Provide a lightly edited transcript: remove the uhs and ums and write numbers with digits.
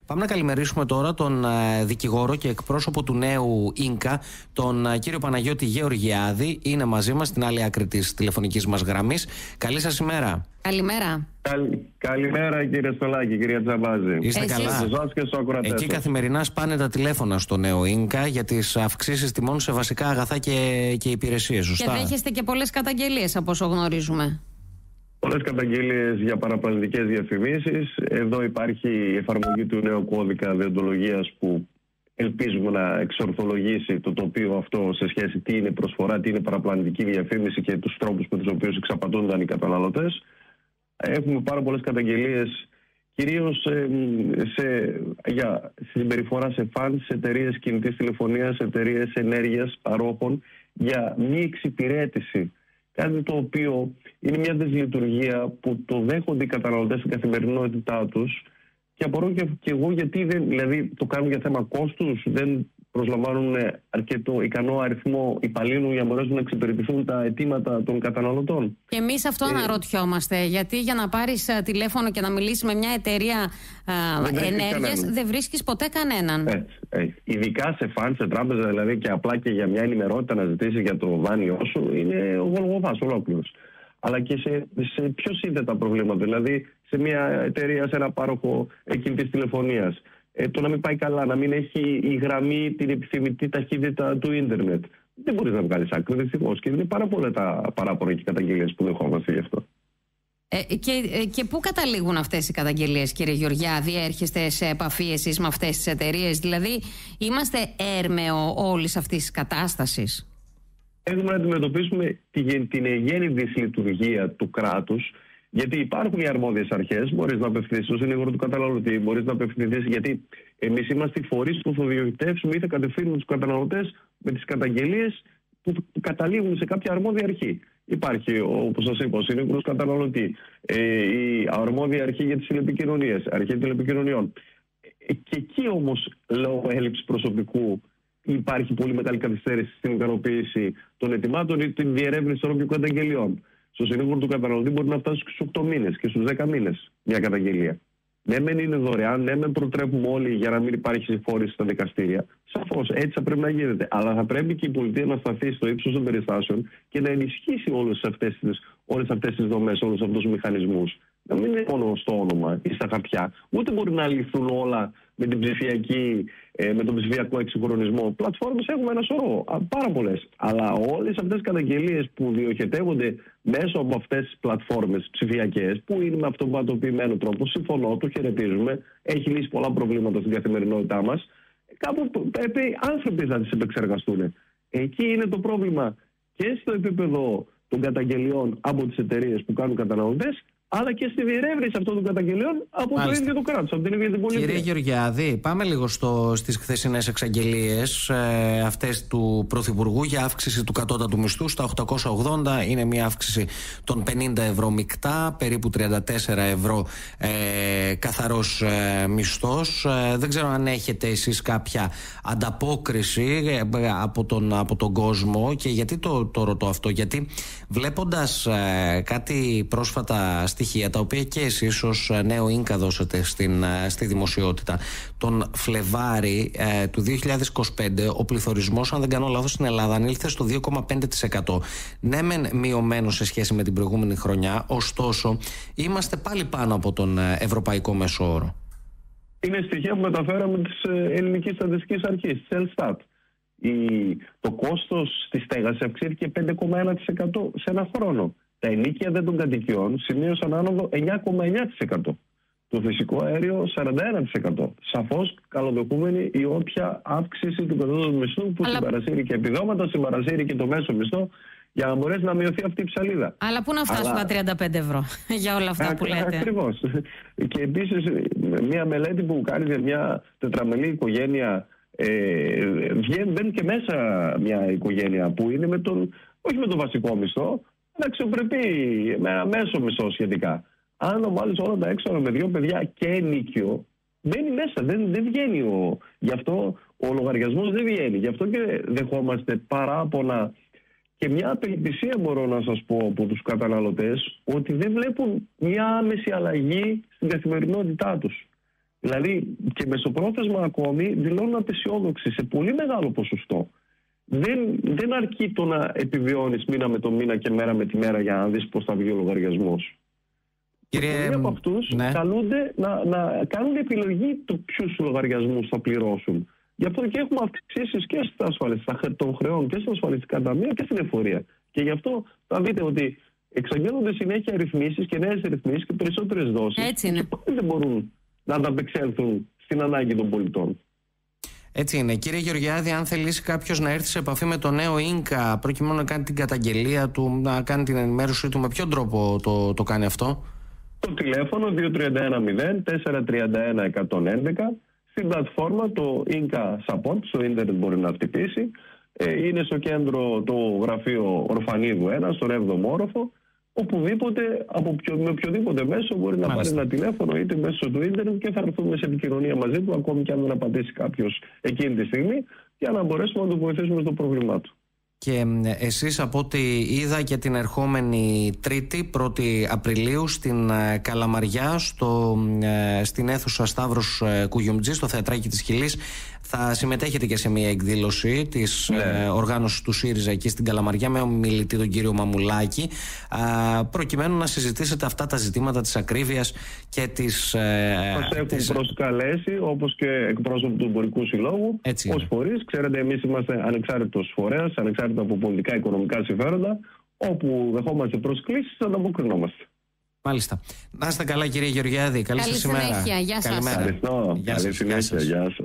Πάμε να καλημερίσουμε τώρα τον δικηγόρο και εκπρόσωπο του νέου Ίνκα, τον κύριο Παναγιώτη Γεωργιάδη. Είναι μαζί μας στην άλλη άκρη της τηλεφωνικής μας γραμμής. Καλή σας ημέρα. Καλημέρα. Καλημέρα κύριε Στολάκη, κυρία Τζαμπάζη. Είστε καλά? Εκεί καθημερινά σπάνε τα τηλέφωνα στο νέο Ίνκα για τις αυξήσεις τιμών σε βασικά αγαθά και υπηρεσίες, σωστά? Και δέχεστε και πολλές καταγγελίες από όσο γνωρίζουμε. Πολλές καταγγελίες για παραπλανητικές διαφημίσεις. Εδώ υπάρχει η εφαρμογή του νέου κώδικα δεοντολογίας που ελπίζουμε να εξορθολογήσει το τοπίο αυτό σε σχέση τι είναι προσφορά, τι είναι παραπλανητική διαφήμιση και τους τρόπους με τους οποίους εξαπατούνταν οι καταναλωτές. Έχουμε πάρα πολλές καταγγελίες, κυρίως για συμπεριφορά σε φαντς, σε εταιρείες κινητής τηλεφωνίας, σε εταιρείες ενέργειας παρόχων, για μη εξυπηρέτηση. Κάτι το οποίο είναι μια δυσλειτουργία που το δέχονται οι καταναλωτές στην καθημερινότητά τους και απορώ και εγώ γιατί δηλαδή το κάνουν για θέμα κόστους, δεν προσλαμβάνουν αρκετό ικανό αριθμό υπαλλήλων για να μπορέσουν να εξυπηρετηθούν τα αιτήματα των καταναλωτών. Και εμείς αυτό αναρωτιόμαστε, γιατί για να πάρεις τηλέφωνο και να μιλήσεις με μια εταιρεία ενέργειας δεν βρίσκεις ποτέ κανέναν. Ειδικά σε φαντ, σε τράπεζα δηλαδή, και απλά και για μια ενημερότητα να ζητήσεις για το δάνειό σου είναι ο Γολγοθάς ολόκληρος. Αλλά και σε πιο σύνθετα προβλήματα, δηλαδή σε μια εταιρεία, σε ένα πάροχο κινητής τηλεφωνίας. Το να μην πάει καλά, να μην έχει η γραμμή την επιθυμητή ταχύτητα του ίντερνετ. Δεν μπορείς να βγάλεις άκρη, δυστυχώς. Και είναι πάρα πολλά τα παράπονα και καταγγελίες που δεχόμαστε γι' αυτό. Και πού καταλήγουν αυτές οι καταγγελίες, κύριε Γεωργιάδη? Έρχεστε σε επαφή εσείς με αυτές τις εταιρείες? Δηλαδή, είμαστε έρμεο όλης αυτής της κατάστασης? Έχουμε να αντιμετωπίσουμε την εγγέννη δυσλειτουργία του κράτους. Γιατί υπάρχουν οι αρμόδιες αρχές, μπορείς να απευθυνθείς στο συνήγορο του καταναλωτή, μπορείς να απευθυνθείς, γιατί εμείς είμαστε οι φορείς που θα διοικητεύσουμε ή θα κατευθύνουμε τους καταναλωτές με τις καταγγελίες που καταλήγουν σε κάποια αρμόδια αρχή. Υπάρχει, όπως σας είπα, ο συνήγορος καταναλωτή, η αρμόδια αρχή για τις τηλεπικοινωνίες, αρχή τηλεπικοινωνιών. Και εκεί όμως, λόγω έλλειψης προσωπικού, υπάρχει πολύ μεγάλη καθυστέρηση στην ικανοποίηση των αιτημάτων ή την διερεύνηση των όποιων καταγγελιών. Στο συνήγορο του καταναλωτή μπορεί να φτάσει στους 8 μήνες και στους 10 μήνες μια καταγγελία. Ναι, μεν είναι δωρεάν, ναι, μεν προτρέπουμε όλοι για να μην υπάρχει συμφόρηση στα δικαστήρια. Σαφώς, έτσι θα πρέπει να γίνεται. Αλλά θα πρέπει και η πολιτεία να σταθεί στο ύψος των περιστάσεων και να ενισχύσει όλες αυτές τις δομές, όλους αυτούς τους μηχανισμούς. Να μην είναι μόνο στο όνομα ή στα χαρτιά. Ούτε μπορεί να λυθούν όλα με με τον ψηφιακό εξυγχρονισμό. Πλατφόρμες έχουμε ένα σωρό, πάρα πολλές. Αλλά όλες αυτές τις καταγγελίες που διοχετεύονται μέσω από αυτές τις πλατφόρμες ψηφιακές, που είναι με αυτοματοποιημένο τρόπο, συμφωνώ, το χαιρετίζουμε, έχει λύσει πολλά προβλήματα στην καθημερινότητά μας. Κάπου πρέπει άνθρωποι να τις επεξεργαστούν. Εκεί είναι το πρόβλημα και στο επίπεδο των καταγγελιών από τις εταιρείες που κάνουν καταναλωτές, αλλά και στη διερεύνηση αυτών των καταγγελιών από το ίδιο το κράτος, από την ίδια την πολιτεία. Κύριε Γεωργιάδη, πάμε λίγο στις χθεσινές εξαγγελίες αυτές του Πρωθυπουργού για αύξηση του κατώτατου μισθού στα 880. Είναι μια αύξηση των 50 ευρώ μεικτά, περίπου 34 ευρώ καθαρός μισθός. Δεν ξέρω αν έχετε εσείς κάποια ανταπόκριση από τον κόσμο. Και γιατί το ρωτώ αυτό? Γιατί βλέποντας κάτι πρόσφατα στοιχεία, τα οποία και εσείς ως νέο Ίνκα δώσατε στη δημοσιότητα, τον Φλεβάρη του 2025 ο πληθωρισμός, αν δεν κάνω λάθος, στην Ελλάδα ανήλθε στο 2,5%. Ναι, μεν μειωμένο σε σχέση με την προηγούμενη χρονιά, ωστόσο είμαστε πάλι πάνω από τον ευρωπαϊκό μέσο όρο. Είναι στοιχεία που μεταφέραμε της Ελληνικής Στατιστικής Αρχής, της Ελστάτ. Το κόστος της στέγασης αυξήθηκε 5,1% σε ένα χρόνο. Τα ενοίκια δε των κατοικιών σημείωσαν άνοδο 9,9%. Το φυσικό αέριο 41%. Σαφώς καλοδεχούμενη η όποια αύξηση του κατώτατου μισθού που συμπαρασύρει και επιδόματα, συμπαρασύρει και το μέσο μισθό για να μπορέσει να μειωθεί αυτή η ψαλίδα. Αλλά πού να φτάσουν τα 35 ευρώ για όλα αυτά που λέτε? Ακριβώς. Και επίσης μια μελέτη που κάνει για μια τετραμελή οικογένεια, μπαίνει και μέσα μια οικογένεια που είναι όχι με τον βασικό μισθό, ένα αξιοπρεπή, με ένα μέσο μισθό σχετικά. Αν βάλεις όλα τα έξοδα με 2 παιδιά και ενοίκιο, μπαίνει μέσα, δεν βγαίνει γι' αυτό ο λογαριασμός δεν βγαίνει. Γι' αυτό και δεχόμαστε παράπονα και μια απελπισία, μπορώ να σας πω, από τους καταναλωτές, ότι δεν βλέπουν μια άμεση αλλαγή στην καθημερινότητά τους. Δηλαδή και μεσοπρόθεσμα ακόμη δηλώνουν απεσιόδοξοι σε πολύ μεγάλο ποσοστό. Δεν αρκεί το να επιβιώνεις μήνα με το μήνα και μέρα με τη μέρα για να δεις πώς θα βγει ο λογαριασμός. Πολλοί από αυτούς καλούνται να κάνουν επιλογή του ποιους λογαριασμούς θα πληρώσουν. Γι' αυτό και έχουμε αυξήσεις και των χρεών και στα ασφαλιστικά ταμεία και στην εφορία. Και γι' αυτό θα δείτε ότι εξαγγέλλονται συνέχεια ρυθμίσεις και νέες ρυθμίσεις και περισσότερες δόσεις. Έτσι είναι. Και πάλι δεν μπορούν να ανταπεξέλθουν στην ανάγκη των πολιτών. Έτσι είναι. Κύριε Γεωργιάδη, αν θελήσει κάποιος να έρθει σε επαφή με το νέο ίνκα προκειμένου να κάνει την καταγγελία του, να κάνει την ενημέρωσή του, με ποιον τρόπο το κάνει αυτό? Το τηλέφωνο 2310-431-111. Στην πλατφόρμα το Inca Support, στο ίντερνετ μπορεί να χτυπήσει. Είναι στο κέντρο το γραφείο Ορφανίδου 1, στον 7ο όροφο. Οπουδήποτε, με οποιοδήποτε μέσο μπορεί να πάρει ένα τηλέφωνο είτε μέσω του ίντερνετ και θα έρθουμε σε επικοινωνία μαζί του, ακόμη και αν δεν απαντήσει κάποιος εκείνη τη στιγμή, για να μπορέσουμε να το βοηθήσουμε στο πρόβλημά του. Και εσείς, από ό,τι είδα, και την ερχόμενη Τρίτη, 1η Απριλίου, στην Καλαμαριά, στην αίθουσα Σταύρος Κουγιουμτζή, στο Θεατράκι της Χιλής, θα συμμετέχετε και σε μια εκδήλωση της οργάνωσης του ΣΥΡΙΖΑ εκεί στην Καλαμαριά, με ομιλητή τον κύριο Μαμουλάκη, προκειμένου να συζητήσετε αυτά τα ζητήματα της ακρίβειας και της... Μας έχουν προσκαλέσει, όπως και εκπρόσωποι του Εμπορικού Συλλόγου, ως φορείς. Ξέρετε, εμείς είμαστε ανεξάρτητος φορέας, ανεξάρτητα από πολιτικά οικονομικά συμφέροντα, όπου δεχόμαστε προσκλήσεις, ανταποκρινόμαστε. Μάλιστα. Να είστε καλά, κύριε Γεωργιάδη. Καλή σας ημέρα. Γεια σας. Ευχαριστώ. Καλή συνέχεια. Γεια σας.